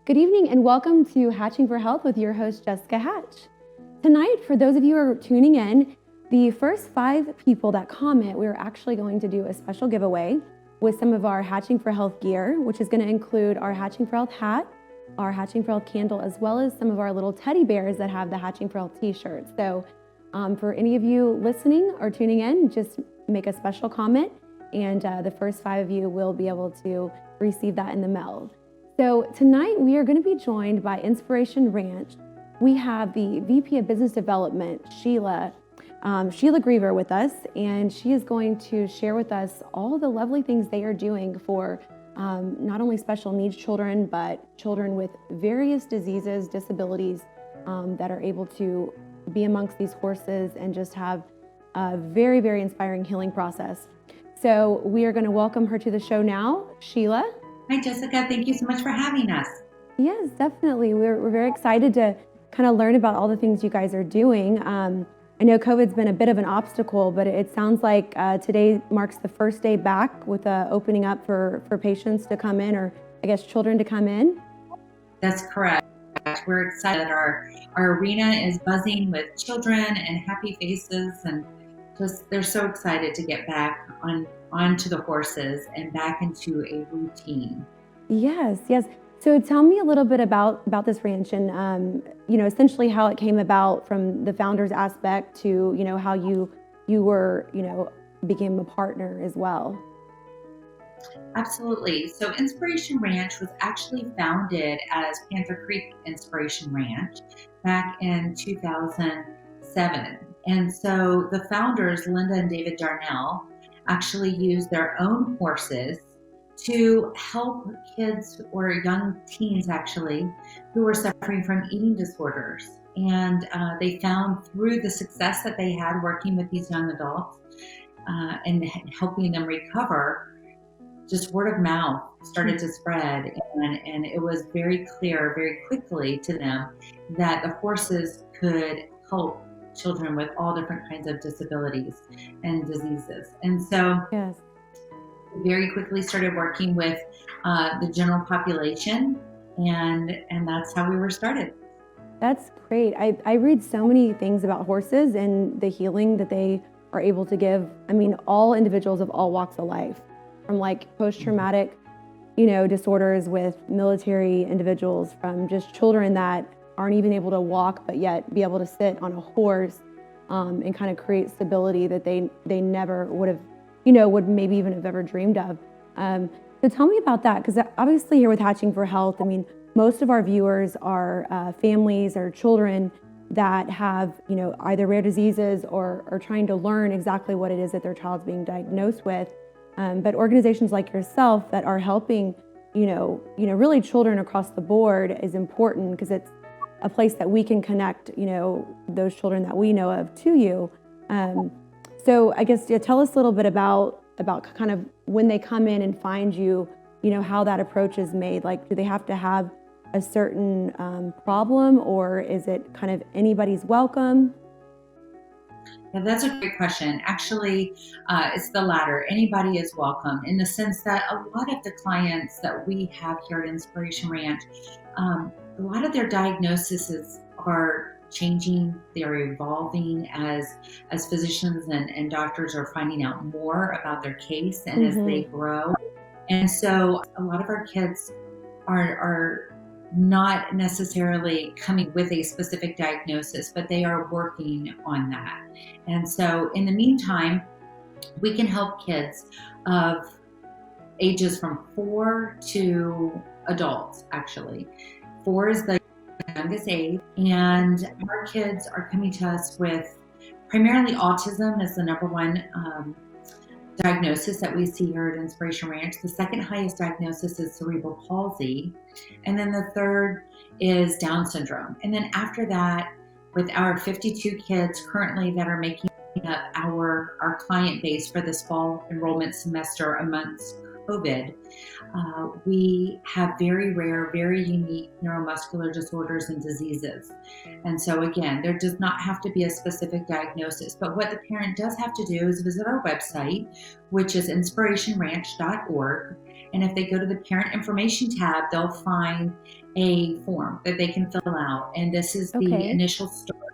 Good evening and welcome to Hatching for Health with your host, Jessica Hatch. Tonight, for those of you who are tuning in, the first 5 people that comment, we're actually going to do a special giveaway with some of our Hatching for Health gear, which is going to include our Hatching for Health hat, our Hatching for Health candle, as well as some of our little teddy bears that have the Hatching for Health t-shirts. So for any of you listening or tuning in, just make a special comment and the first 5 of you will be able to receive that in the mail. So tonight we are going to be joined by Inspiration Ranch. We have the VP of Business Development, Sheila Greaver with us, and she is going to share with us all the lovely things they are doing for not only special needs children, but children with various diseases, disabilities that are able to be amongst these horses and just have a very, very inspiring healing process. So we are going to welcome her to the show now. Sheila. Hi, Jessica. Thank you so much for having us. Yes, definitely. We're very excited to kind of learn about all the things you guys are doing. I know COVID's been a bit of an obstacle, but it sounds like today marks the first day back with opening up for patients to come in, or I guess children to come in. That's correct. We're excited. Our arena is buzzing with children and happy faces, and just they're so excited to get back onto the horses and back into a routine. Yes. So tell me a little bit about this ranch and essentially how it came about from the founder's aspect to how you were became a partner as well. Absolutely. So Inspiration Ranch was actually founded as Panther Creek Inspiration Ranch back in 2007. And so the founders, Linda and David Darnell, actually used their own horses to help kids or young teens actually who were suffering from eating disorders. And they found through the success that they had working with these young adults and helping them recover, just word of mouth started to spread. And it was very clear very quickly to them that the horses could help children with all different kinds of disabilities and diseases. And so yes, we very quickly started working with the general population, and that's how we were started. That's great. I read so many things about horses and the healing that they are able to give. I mean, all individuals of all walks of life, from like post-traumatic, disorders with military individuals, from just children that aren't even able to walk, but yet be able to sit on a horse and kind of create stability that they never would have, would maybe even have ever dreamed of. So tell me about that, because obviously here with Hatching for Health, I mean, most of our viewers are families or children that have, either rare diseases or are trying to learn exactly what it is that their child's being diagnosed with. But organizations like yourself that are helping, really children across the board is important, because it's a place that we can connect, those children that we know of to you. So I guess tell us a little bit about kind of when they come in and find you, how that approach is made. Like, do they have to have a certain problem, or is it kind of anybody's welcome? Yeah, that's a great question. Actually, it's the latter. Anybody is welcome, in the sense that a lot of the clients that we have here at Inspiration Ranch, a lot of their diagnoses are changing. They're evolving as physicians and doctors are finding out more about their case and as they grow. And so a lot of our kids are not necessarily coming with a specific diagnosis, but they are working on that. And so in the meantime, we can help kids of ages from 4 to adults, actually. 4 is the youngest age, and our kids are coming to us with primarily autism as the number one diagnosis that we see here at Inspiration Ranch. The second highest diagnosis is cerebral palsy, and then the third is Down syndrome. And then after that, with our 52 kids currently that are making up our client base for this fall enrollment semester amongst COVID, we have very rare, very unique neuromuscular disorders and diseases. And so again, there does not have to be a specific diagnosis, but what the parent does have to do is visit our website, which is inspirationranch.org, And if they go to the parent information tab, they'll find a form that they can fill out. And this is the Okay. initial start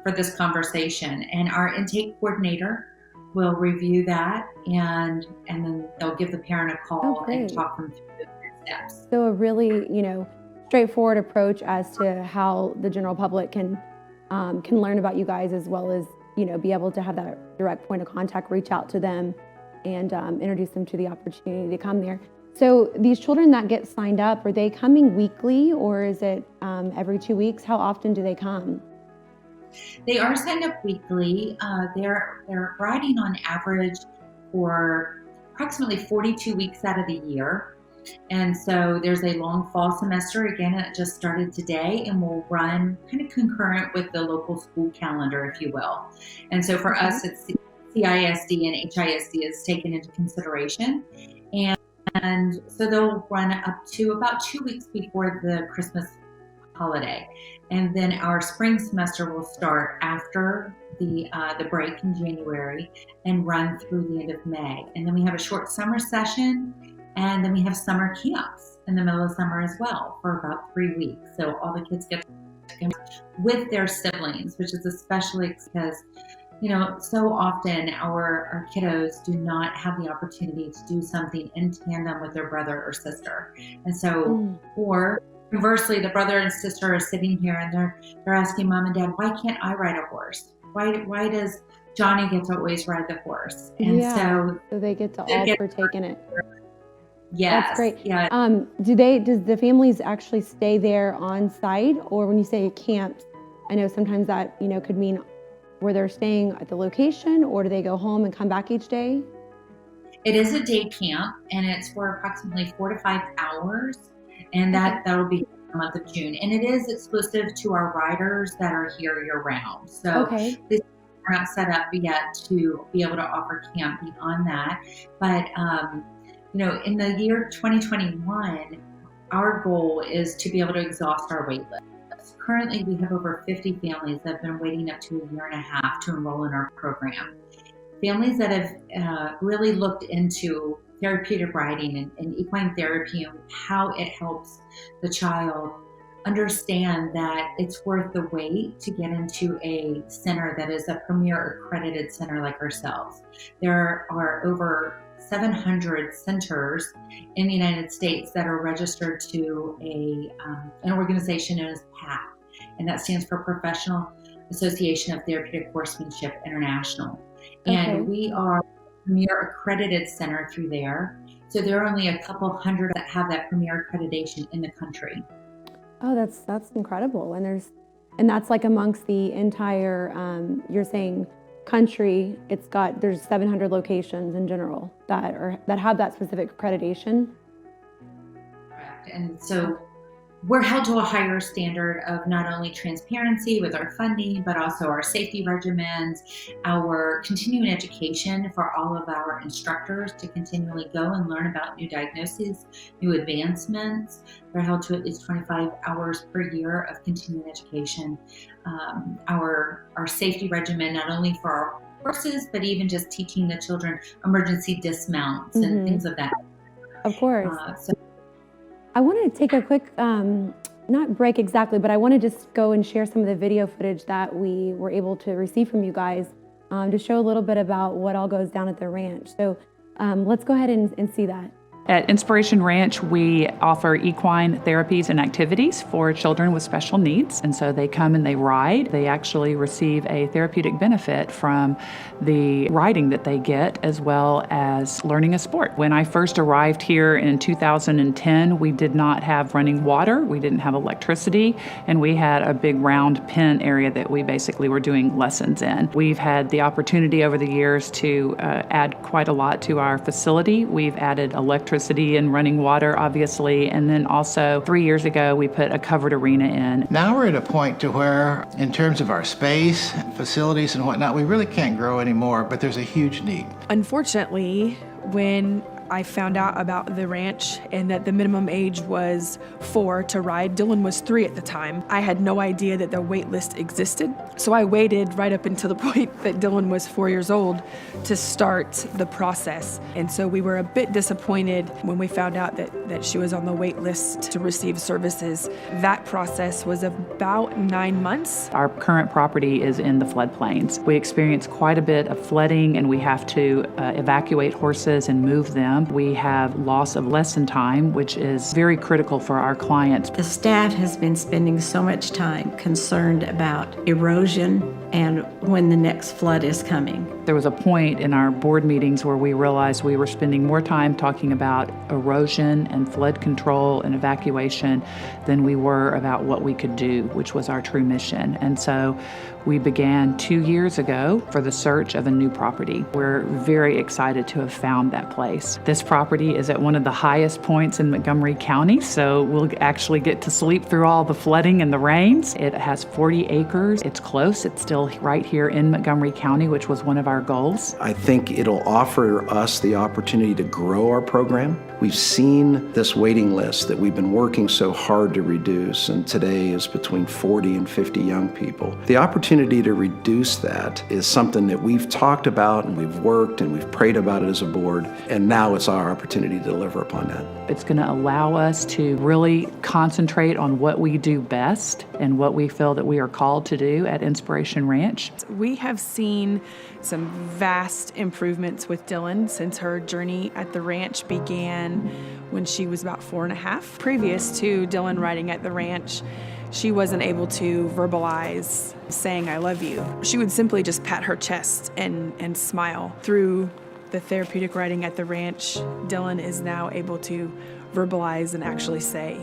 for this conversation. And our intake coordinator will review that, and then they'll give the parent a call and great. talk them through the next steps. So a really, straightforward approach as to how the general public can learn about you guys, as well as, be able to have that direct point of contact, reach out to them and introduce them to the opportunity to come there. So these children that get signed up, are they coming weekly, or is it every 2 weeks? How often do they come? They are signed up weekly. They're riding on average for approximately 42 weeks out of the year. And so there's a long fall semester. Again, it just started today and will run kind of concurrent with the local school calendar, if you will. And so for us, it's CISD and HISD is taken into consideration. And so they'll run up to about 2 weeks before the Christmas holiday. And then our spring semester will start after the break in January and run through the end of May. And then we have a short summer session, and then we have summer camps in the middle of summer as well for about 3 weeks. So all the kids get to come with their siblings, which is especially because, so often our kiddos do not have the opportunity to do something in tandem with their brother or sister. And so, or conversely, the brother and sister are sitting here and they're asking mom and dad, why can't I ride a horse? Why does Johnny get to always ride the horse? And so they get to all partake in it. Yes. That's great. Yeah. Does the families actually stay there on site, or when you say camps, I know sometimes that, could mean where they're staying at the location, or do they go home and come back each day? It is a day camp, and it's for approximately 4 to 5 hours. And that'll be the month of June. And it is exclusive to our riders that are here year round. So we're not set up yet to be able to offer camp beyond that. But, in the year 2021, our goal is to be able to exhaust our wait list. Currently, we have over 50 families that have been waiting up to a year and a half to enroll in our program. Families that have really looked into therapeutic riding and equine therapy and how it helps the child understand that it's worth the wait to get into a center that is a premier accredited center like ourselves. There are over 700 centers in the United States that are registered to an organization known as PAT, and that stands for Professional Association of Therapeutic Horsemanship International. And we are a premier accredited center through there. So there are only a couple hundred that have that premier accreditation in the country. Oh, that's incredible. And that's like amongst the entire, you're saying country, there's 700 locations in general that have that specific accreditation. Correct. And so we're held to a higher standard of not only transparency with our funding, but also our safety regimens, our continuing education for all of our instructors to continually go and learn about new diagnoses, new advancements. They're held to at least 25 hours per year of continuing education. Our safety regimen, not only for our horses, but even just teaching the children emergency dismounts and things of that. Of course. I wanted to take a quick, not break exactly, but I want to just go and share some of the video footage that we were able to receive from you guys to show a little bit about what all goes down at the ranch. So let's go ahead and see that. At Inspiration Ranch, we offer equine therapies and activities for children with special needs. And so they come and they ride. They actually receive a therapeutic benefit from the riding that they get, as well as learning a sport. When I first arrived here in 2010, we did not have running water. We didn't have electricity. And we had a big round pen area that we basically were doing lessons in. We've had the opportunity over the years to add quite a lot to our facility. We've added electricity and running water, obviously, and then also 3 years ago we put a covered arena in. Now we're at a point to where, in terms of our space, facilities and whatnot, we really can't grow anymore, but there's a huge need. Unfortunately, when I found out about the ranch and that the minimum age was 4 to ride. Dylan was 3 at the time. I had no idea that the wait list existed. So I waited right up until the point that Dylan was 4 years old to start the process. And so we were a bit disappointed when we found out that she was on the wait list to receive services. That process was about 9 months. Our current property is in the floodplains. We experience quite a bit of flooding, and we have to evacuate horses and move them. We have loss of lesson time, which is very critical for our clients. The staff has been spending so much time concerned about erosion and when the next flood is coming. There was a point in our board meetings where we realized we were spending more time talking about erosion and flood control and evacuation than we were about what we could do, which was our true mission. And so we began 2 years ago for the search of a new property. We're very excited to have found that place. This property is at one of the highest points in Montgomery County, so we'll actually get to sleep through all the flooding and the rains. It has 40 acres. It's close. It's still right here in Montgomery County, which was one of our goals. I think it'll offer us the opportunity to grow our program. We've seen this waiting list that we've been working so hard to reduce, and today is between 40 and 50 young people. The opportunity to reduce that is something that we've talked about and we've worked and we've prayed about it as a board, and now it's our opportunity to deliver upon that. It's going to allow us to really concentrate on what we do best and what we feel that we are called to do at Inspiration Ranch. We have seen some vast improvements with Dylan since her journey at the ranch began when she was about 4.5. Previous to Dylan riding at the ranch, she wasn't able to verbalize saying I love you. She would simply just pat her chest and smile. Through the therapeutic riding at the ranch, Dylan is now able to verbalize and actually say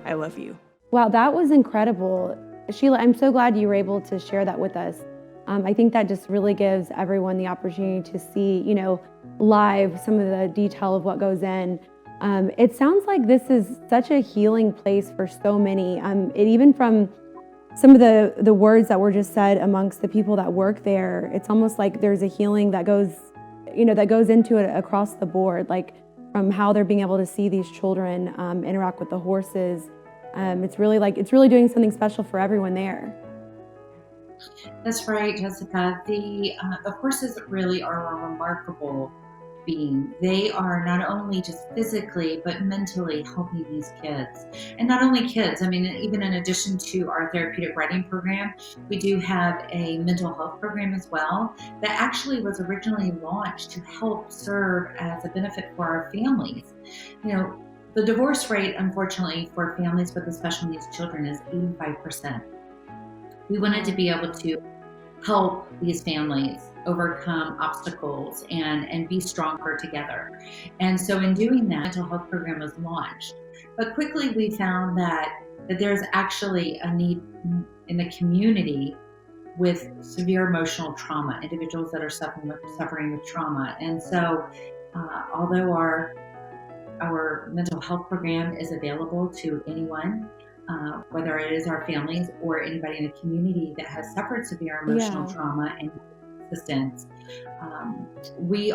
I love you. Wow, that was incredible. Sheila, I'm so glad you were able to share that with us. I think that just really gives everyone the opportunity to see, live some of the detail of what goes in. It sounds like this is such a healing place for so many. Even from some of the words that were just said amongst the people that work there, it's almost like there's a healing that goes into it across the board, like from how they're being able to see these children interact with the horses. It's really doing something special for everyone there. That's right, Jessica. The horses really are a remarkable being. They are not only just physically, but mentally helping these kids. And not only kids, even in addition to our therapeutic riding program, we do have a mental health program as well that actually was originally launched to help serve as a benefit for our families. The divorce rate, unfortunately, for families with the special needs children is 85%. We wanted to be able to help these families overcome obstacles and be stronger together. And so in doing that, the mental health program was launched. But quickly we found that there's actually a need in the community with severe emotional trauma, individuals that are suffering with trauma. And so although our mental health program is available to anyone, whether it is our families or anybody in the community that has suffered severe emotional trauma and assistance. We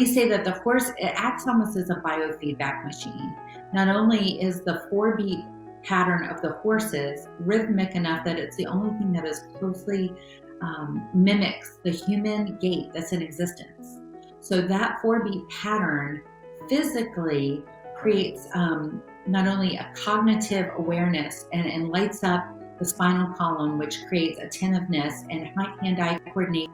say that the horse, it acts almost as a biofeedback machine. Not only is the 4-beat pattern of the horses rhythmic enough that it's the only thing that is closely mimics the human gait that's in existence. So that 4-beat pattern physically creates not only a cognitive awareness and lights up the spinal column, which creates attentiveness and hand-eye coordination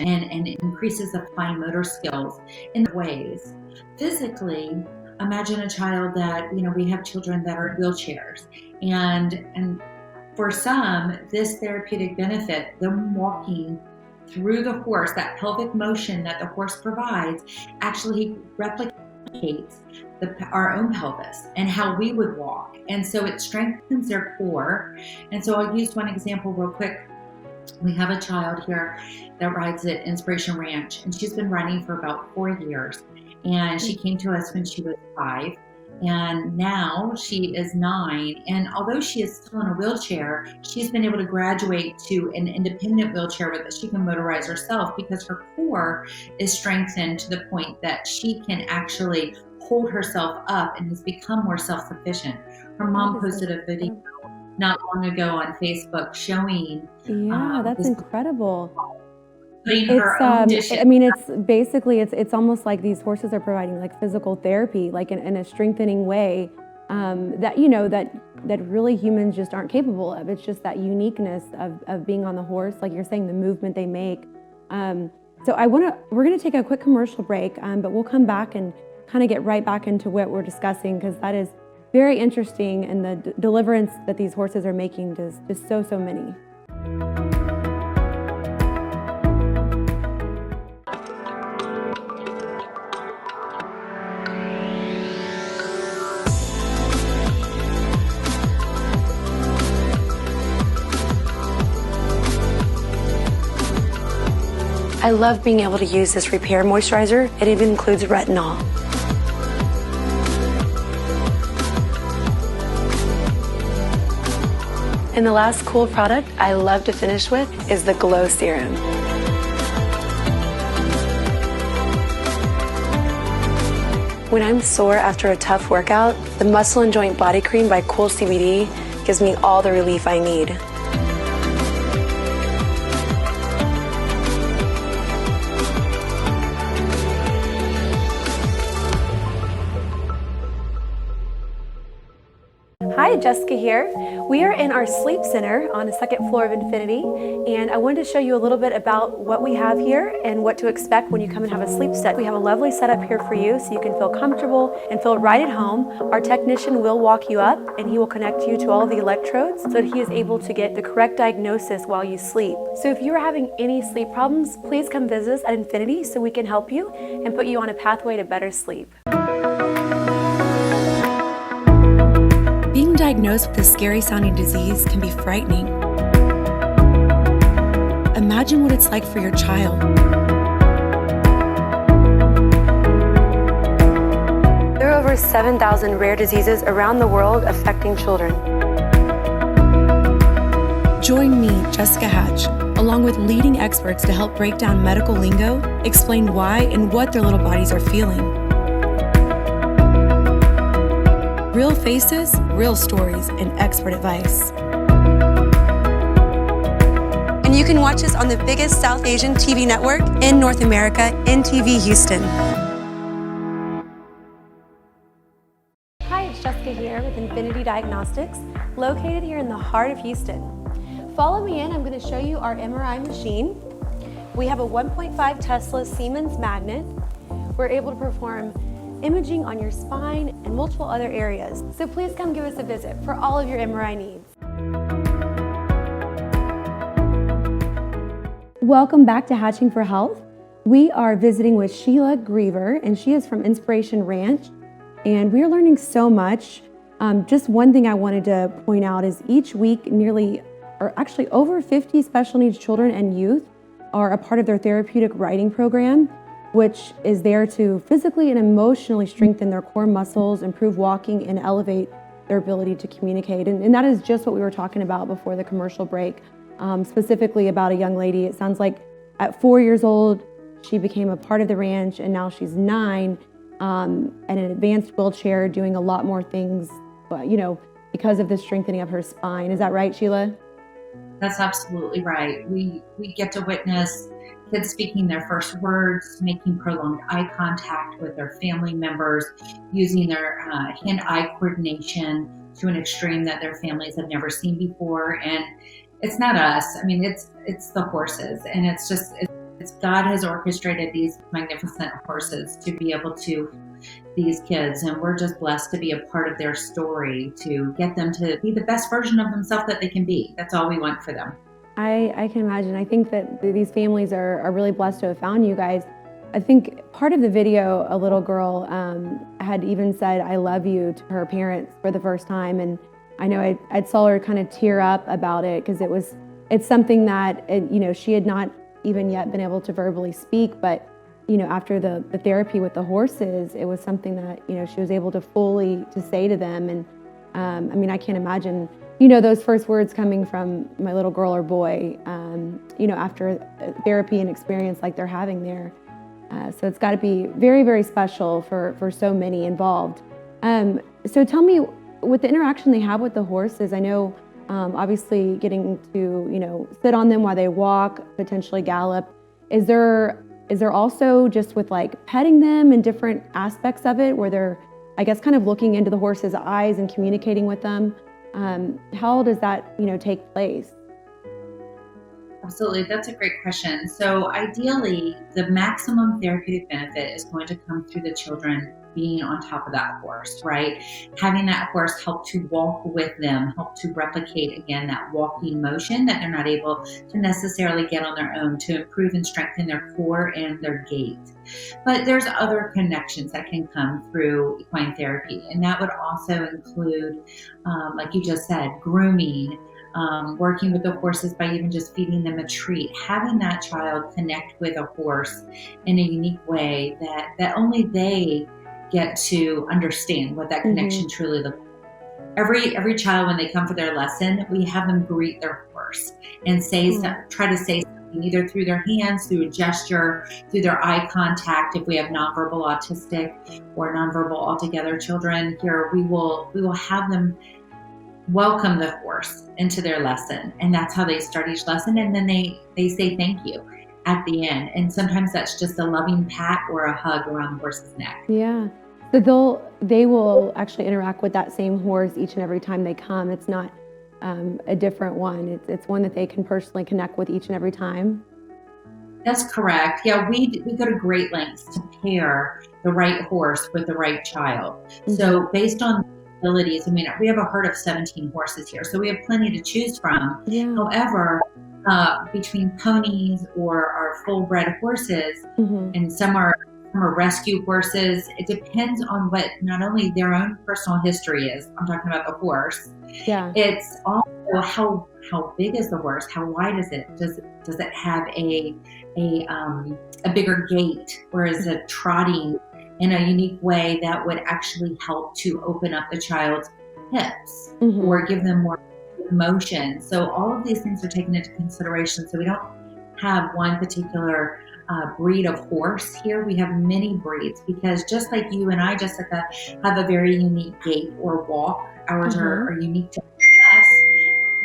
and increases the fine motor skills in ways. Physically, imagine a child that, we have children that are in wheelchairs, and for some, this therapeutic benefit, them walking through the horse, that pelvic motion that the horse provides, actually replicates our own pelvis and how we would walk. And so it strengthens their core. And so I'll use one example real quick. We have a child here that rides at Inspiration Ranch, and she's been riding for about 4 years. And she came to us when she was 5. And now she is 9. And although she is still in a wheelchair, she's been able to graduate to an independent wheelchair that she can motorize herself because her core is strengthened to the point that she can actually hold herself up and has become more self-sufficient. Her mom posted a video not long ago on Facebook showing That's incredible. putting her own dishes. I mean, it's basically, it's almost like these horses are providing like physical therapy, like in a strengthening way, that, you know, that really humans just aren't capable of. It's just that uniqueness of being on the horse, like you're saying, the movement they make. So we're gonna take a quick commercial break, but we'll come back and kind of get right back into what we're discussing, because that is very interesting, and the deliverance that these horses are making to just so many. I love being able to use this repair moisturizer. It even includes retinol. And the last cool product I love to finish with is the Glow Serum. When I'm sore after a tough workout, the Muscle and Joint Body Cream by Cool CBD gives me all the relief I need. Hi, Jessica here. We are in our sleep center on the second floor of Infinity, and I wanted to show you a little bit about what we have here and what to expect when you come and have a sleep study. We have a lovely setup here for you so you can feel comfortable and feel right at home. Our technician will walk you up and he will connect you to all the electrodes so that he is able to get the correct diagnosis while you sleep. So if you are having any sleep problems, please come visit us at Infinity so we can help you and put you on a pathway to better sleep. Being diagnosed with a scary sounding disease can be frightening. Imagine what it's like for your child. There are over 7,000 rare diseases around the world affecting children. Join me, Jessica Hatch, along with leading experts to help break down medical lingo, explain why and what their little bodies are feeling. Real faces, real stories, and expert advice. And you can watch us on the biggest South Asian TV network in North America, NTV Houston. Hi, it's Jessica here with Infinity Diagnostics, located here in the heart of Houston. Follow me in, I'm going to show you our MRI machine. We have a 1.5 Tesla Siemens magnet. We're able to perform imaging on your spine and multiple other areas. So please come give us a visit for all of your MRI needs. Welcome back to Hatching for Health. We are visiting with Sheila Greaver, and she is from Inspiration Ranch, and we are learning so much. Just one thing I wanted to point out is each week actually over 50 special needs children and youth are a part of their therapeutic riding program, which is there to physically and emotionally strengthen their core muscles, improve walking, and elevate their ability to communicate. And that is just what we were talking about before the commercial break, specifically about a young lady. It sounds like at 4 years old, she became a part of the ranch, and now she's 9, in an advanced wheelchair, doing a lot more things, because of the strengthening of her spine. Is that right, Sheila? That's absolutely right. We get to witness kids speaking their first words, making prolonged eye contact with their family members, using their hand-eye coordination to an extreme that their families have never seen before. And it's not us. I mean, it's the horses, and it's God has orchestrated these magnificent horses to be able to these kids, and we're just blessed to be a part of their story, to get them to be the best version of themselves that they can be. That's all we want for them. I can imagine. I think that these families are really blessed to have found you guys. I think part of the video, a little girl had even said, "I love you" to her parents for the first time. And I know I saw her kind of tear up about it, because it's something that, she had not even yet been able to verbally speak, but after the therapy with the horses, it was something that, she was able to fully to say to them. And I can't imagine, those first words coming from my little girl or boy, after therapy and experience like they're having there. So it's got to be very, very special for so many involved. So tell me, with the interaction they have with the horses, I know obviously getting to, sit on them while they walk, potentially gallop. Is there also just with like petting them and different aspects of it where they're, I guess, kind of looking into the horse's eyes and communicating with them? How does that, take place? Absolutely. That's a great question. So ideally, the maximum therapeutic benefit is going to come through the children being on top of that horse, right? Having that horse help to walk with them, help to replicate, again, that walking motion that they're not able to necessarily get on their own, to improve and strengthen their core and their gait. But there's other connections that can come through equine therapy, and that would also include, like you just said, grooming, working with the horses by even just feeding them a treat, having that child connect with a horse in a unique way that only they get to understand what that connection truly looks like. Every child, when they come for their lesson, we have them greet their horse and try to say something, either through their hands, through a gesture, through their eye contact. If we have nonverbal autistic or nonverbal altogether children here, we will have them welcome the horse into their lesson, and that's how they start each lesson. And then they say thank you at the end, and sometimes that's just a loving pat or a hug around the horse's neck. Yeah. So they will actually interact with that same horse each and every time they come. It's not a different one. It's one that they can personally connect with each and every time. That's correct. Yeah, we go to great lengths to pair the right horse with the right child. So based on abilities, we have a herd of 17 horses here, so we have plenty to choose from. Yeah. However, between ponies or our full-bred horses, and some are rescue horses, it depends on what not only their own personal history is. I'm talking about the horse. Yeah. It's also how big is the horse? How wide is it? Does it have a bigger gait, or is it trotting in a unique way that would actually help to open up the child's hips or give them more motion? So all of these things are taken into consideration. So we don't have one particular breed of horse here. We have many breeds, because just like you and I, Jessica, have a very unique gait or walk. Ours are unique to us.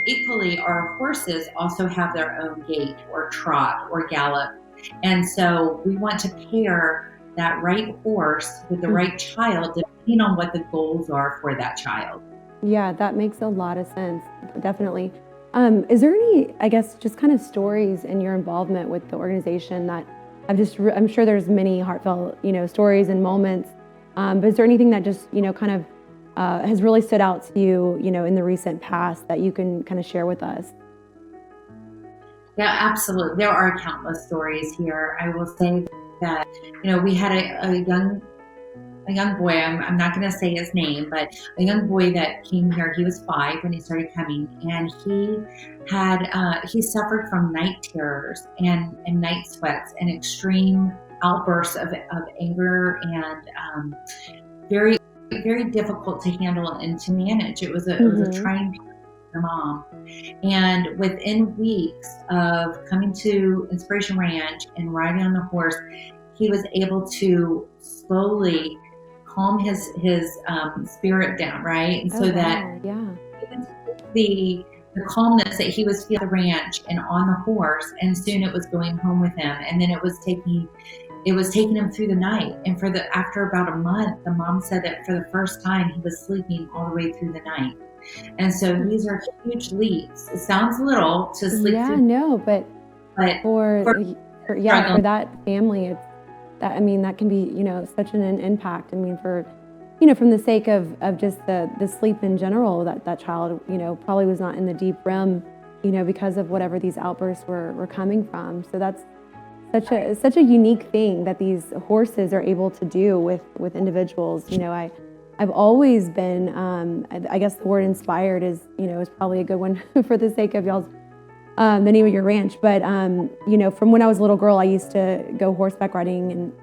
Equally, our horses also have their own gait or trot or gallop. And so we want to pair that right horse with the right child, depending on what the goals are for that child. Yeah, that makes a lot of sense. Definitely. Is there any, I guess, just kind of stories in your involvement with the organization that I'm sure there's many heartfelt, stories and moments, but is there anything that just, kind of has really stood out to you, in the recent past that you can kind of share with us? Yeah, absolutely. There are countless stories here. I will say that, we had a young boy, I'm not going to say his name, but a young boy that came here. He was 5 when he started coming, and he suffered from night terrors and night sweats and extreme outbursts of anger, and very, very difficult to handle and to manage. It was a trying period for mom. And within weeks of coming to Inspiration Ranch and riding on the horse, he was able to slowly calm his spirit down, right? And so that the calmness that he was feeling at the ranch and on the horse, and soon it was going home with him, and then it was taking him through the night. And after about a month, the mom said that for the first time he was sleeping all the way through the night. And so these are huge leaps. It sounds little to sleep through. Yeah, no, but for that family, that can be, such an impact. For, from the sake of just the sleep in general, that child, probably was not in the deep REM, because of whatever these outbursts were coming from. So that's such a unique thing that these horses are able to do with individuals. I've always been, I guess the word inspired is probably a good one for the sake of y'all's the name of your ranch. But, from when I was a little girl, I used to go horseback riding and,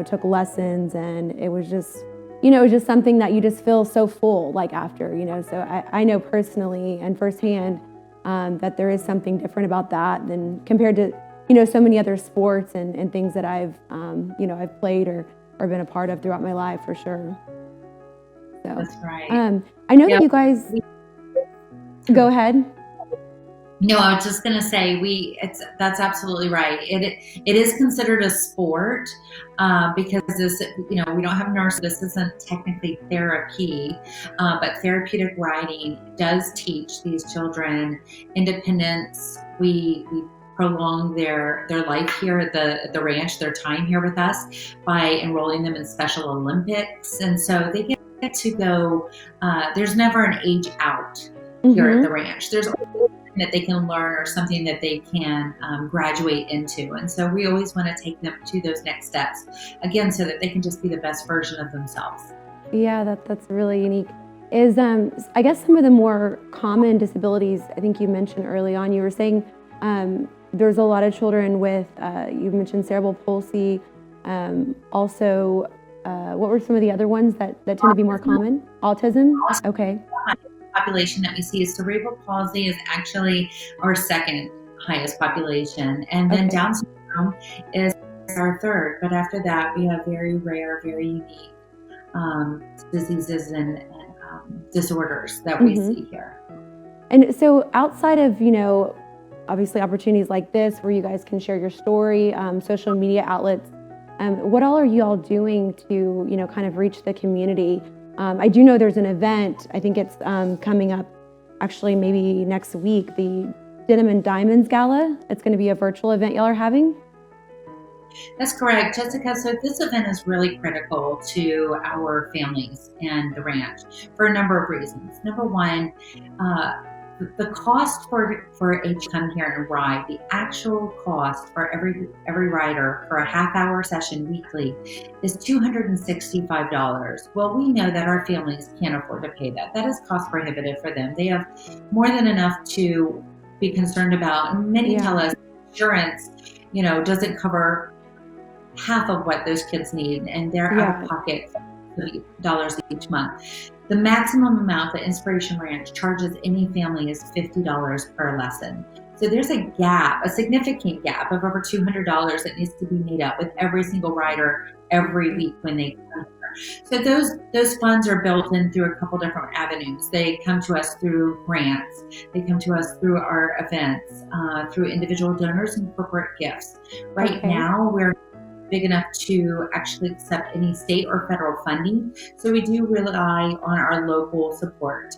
took lessons, and it was just, it was just something that you just feel so full, like after, so I know personally and firsthand that there is something different about that than compared to, so many other sports and things that I've played or been a part of throughout my life, for sure. So, that's right. I know that you guys, go ahead. No, I was just going to say that's absolutely right. It is considered a sport because this, we don't have nurses. This isn't technically therapy, but therapeutic riding does teach these children independence. We prolong their life here at the ranch, their time here with us, by enrolling them in Special Olympics, and so they get to go. There's never an age out here at the ranch. There's always that they can learn or something that they can graduate into. And so we always want to take them to those next steps, again, so that they can just be the best version of themselves. Yeah, that's really unique. Is I guess some of the more common disabilities, I think you mentioned early on, you were saying there's a lot of children with, you mentioned cerebral palsy, also, what were some of the other ones that tend to be more common? Autism? Okay. Population that we see is cerebral palsy is actually our second highest population, and then Down syndrome is our third. But after that, we have very rare, very unique diseases and disorders that we see here. And so, outside of obviously opportunities like this, where you guys can share your story, social media outlets, what all are you all doing to kind of reach the community? I do know there's an event, I think it's coming up actually maybe next week, the Denim and Diamonds Gala. It's going to be a virtual event y'all are having. That's correct, Jessica. So this event is really critical to our families and the ranch for a number of reasons. Number one, the cost for a come here and ride, the actual cost for every rider for a half-hour session weekly is $265. Well, we know that our families can't afford to pay that. That is cost prohibitive for them. They have more than enough to be concerned about. And many tell us insurance, doesn't cover half of what those kids need, and they're out of pocket $30 each month. The maximum amount that Inspiration Ranch charges any family is $50 per lesson. So there's a gap, a significant gap of over $200 that needs to be made up with every single rider every week when they come here. So those funds are built in through a couple different avenues. They come to us through grants. They come to us through our events, through individual donors and corporate gifts. Right now, we're big enough to actually accept any state or federal funding. So we do rely on our local support.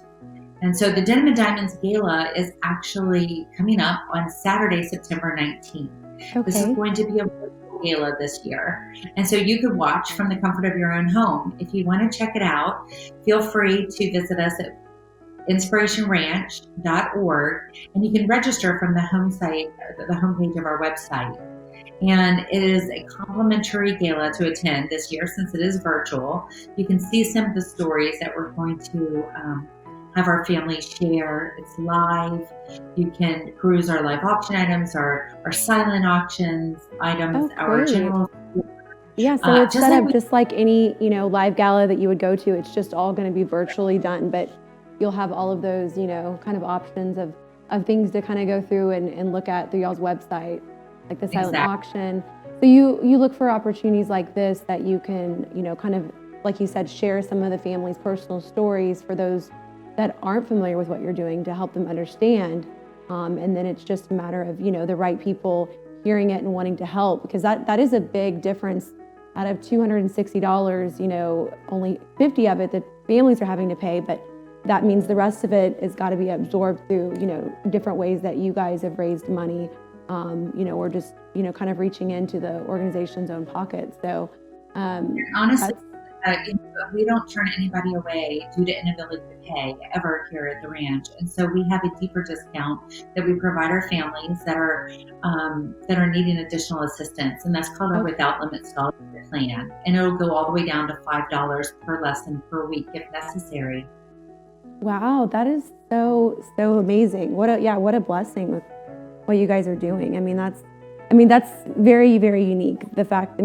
And so the Denim and Diamonds Gala is actually coming up on Saturday, September 19th. This is going to be a virtual gala this year. And so you could watch from the comfort of your own home. If you want to check it out, feel free to visit us at inspirationranch.org, and you can register from the homepage of our website. And it is a complimentary gala to attend this year since it is virtual. You can see some of the stories that we're going to have our family share. It's live. You can peruse our live auction items, our silent auctions items, our general. Yeah, so it's set up just like any live gala that you would go to. It's just all going to be virtually done, but you'll have all of those kind of options of things to kind of go through and look at through y'all's website, like the silent auction. So you look for opportunities like this that you can, kind of, like you said, share some of the family's personal stories for those that aren't familiar with what you're doing to help them understand. And then it's just a matter of, the right people hearing it and wanting to help, because that is a big difference. Out of $260, only 50 of it that families are having to pay, but that means the rest of it has got to be absorbed through, different ways that you guys have raised money. Or just, kind of reaching into the organization's own pocket. So, honestly, we don't turn anybody away due to inability to pay ever here at the ranch. And so we have a deeper discount that we provide our families that are needing additional assistance. And that's called our Without Limit Scholarship Plan. And it'll go all the way down to $5 per lesson per week if necessary. Wow, that is so amazing. What a blessing what you guys are doing. I mean, that's very, very unique. The fact,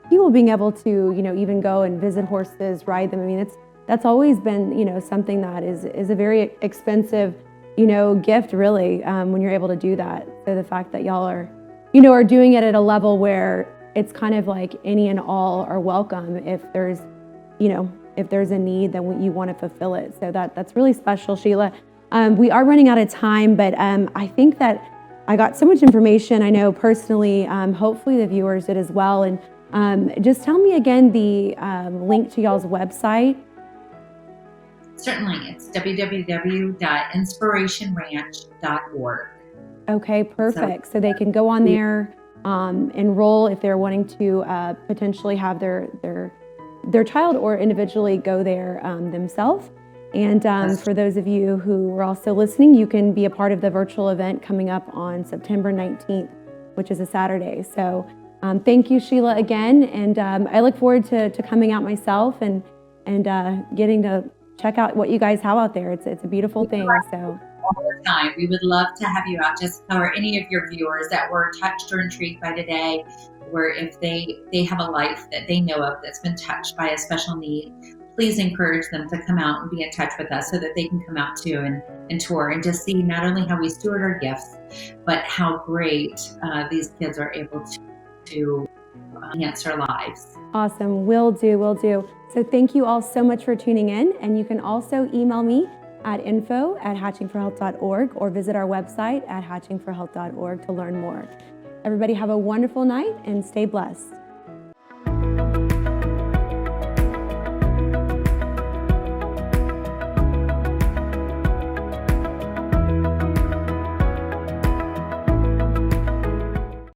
people being able to, even go and visit horses, ride them. That's always been, something that is a very expensive, gift really, when you're able to do that. So the fact that y'all are doing it at a level where it's kind of like any and all are welcome if there's a need, then you want to fulfill it. So that's really special, Sheila. We are running out of time, but I think that I got so much information. I know personally, hopefully the viewers did as well. And just tell me again the link to y'all's website. Certainly, it's www.inspirationranch.org. Okay, perfect. So they can go on there, enroll if they're wanting to potentially have their child or individually go there themselves. And for those of you who are also listening, you can be a part of the virtual event coming up on September 19th, which is a Saturday. So thank you, Sheila, again. And I look forward to coming out myself and getting to check out what you guys have out there. It's a beautiful thing. So all the time, we would love to have you out, Jessica, or any of your viewers that were touched or intrigued by today, where if they have a life that they know of that's been touched by a special need, please encourage them to come out and be in touch with us so that they can come out too and tour and just see not only how we steward our gifts, but how great these kids are able to enhance their lives. Awesome. Will do. So thank you all so much for tuning in. And you can also email me at info@hatchingforhealth.org or visit our website at hatchingforhealth.org to learn more. Everybody have a wonderful night and stay blessed.